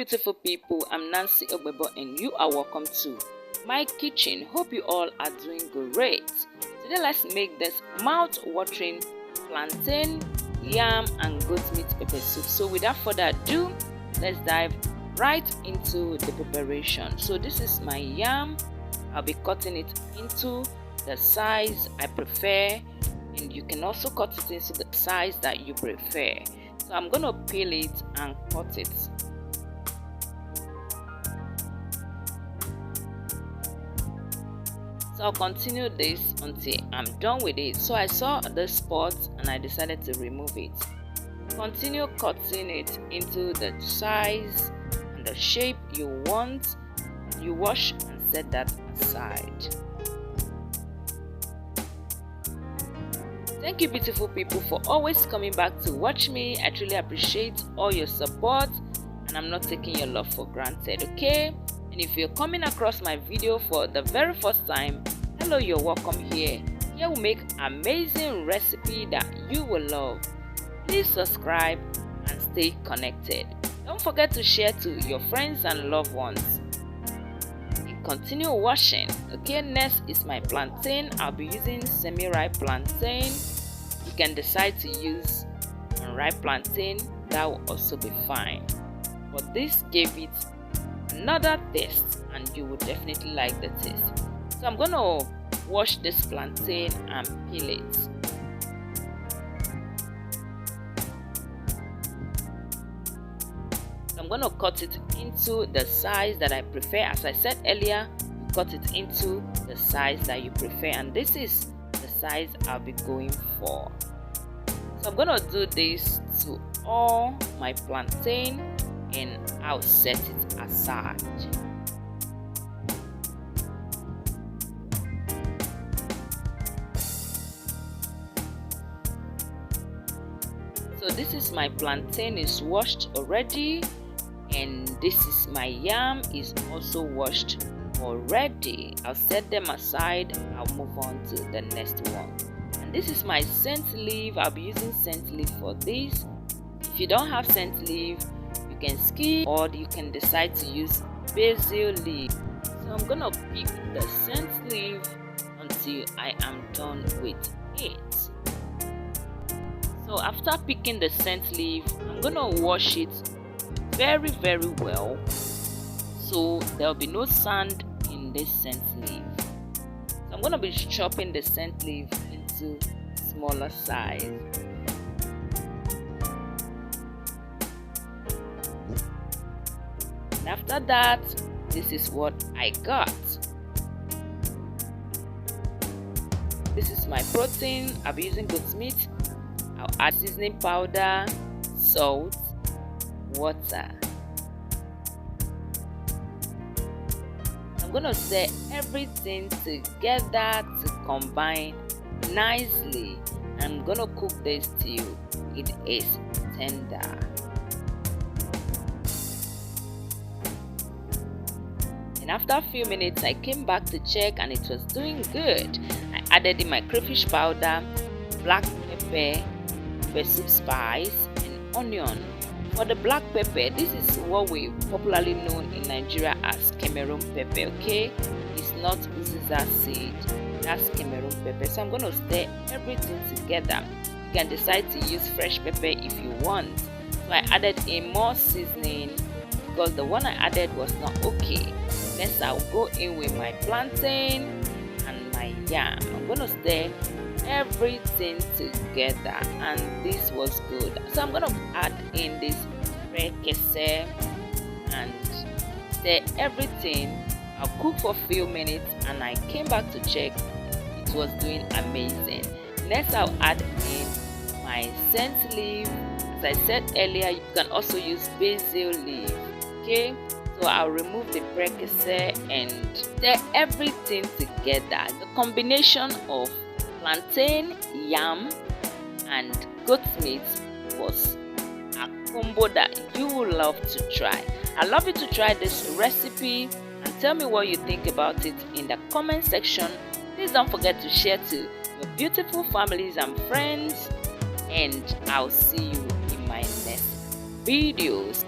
beautiful people, I'm Nancy Ogbebo and you are welcome to my kitchen. Hope you all are doing great. Today let's make this mouth-watering plantain, yam and goat meat pepper soup. So without further ado, let's dive right into the preparation. So this is my yam. I'll be cutting it into the size I prefer, and you can also cut it into the size that you prefer. So I'm gonna peel it and cut it. So I'll continue this until I'm done with it. So I saw the spot and I decided to remove it. Continue cutting it into the size and the shape you want. You wash and set that aside. Thank you beautiful people for always coming back to watch me. I truly appreciate all your support and I'm not taking your love for granted, okay? And if you're coming across my video for the very first time, hello, you're welcome here. Here we make amazing recipe that you will love. Please subscribe and stay connected. Don't forget to share to your friends and loved ones. Continue washing. Okay, next is my plantain. I'll be using semi-ripe plantain. You can decide to use unripe plantain, that will also be fine, but this gave it another taste and you will definitely like the taste. So I'm gonna wash this plantain and peel it. I'm going to cut it into the size that I prefer. As I said earlier, you cut it into the size that you prefer, and this is the size I'll be going for. So I'm going to do this to all my plantain and I'll set it aside. So this is my plantain, is washed already. And this is my yam, is also washed already. I'll set them aside. I'll move on to the next one. And this is my scent leaf. I'll be using scent leaf for this. If you don't have scent leaf, you can skip or you can decide to use basil leaf. So I'm gonna pick the scent leaf until I am done with it. So after picking the scent leaf, I'm gonna wash it very well, so there'll be no sand in this scent leaf. So I'm going to be chopping the scent leaf into smaller size. And after that, this is what I got. This is my protein. I'll be using goat meat. I'll add seasoning powder, salt, water. I'm gonna stir everything together to combine nicely. I'm gonna cook this till it is tender. And after a few minutes, I came back to check and it was doing good. I added in my crayfish powder, black pepper, soup spice, and onion. For the black pepper, this is what we popularly known in Nigeria as Cameroon pepper, okay? It's not uziza seed, that's Cameroon pepper. So I'm going to stir everything together. You can decide to use fresh pepper if you want. So I added in more seasoning because the one I added was not okay. Next I'll go in with my plantain and my yam. I'm going to stir everything together and this was good. So I'm gonna add in this prekese and stir everything. I'll cook for a few minutes and I came back to check. It was doing amazing. Next I'll add in my scent leaf. As I said earlier, you can also use basil leaf, okay? So I'll remove the prekese and stir everything together. The combination of plantain, yam and goat meat was a combo that you will love to try. I'd love you to try this recipe and tell me what you think about it in the comment section. Please don't forget to share to your beautiful families and friends, and I'll see you in my next videos.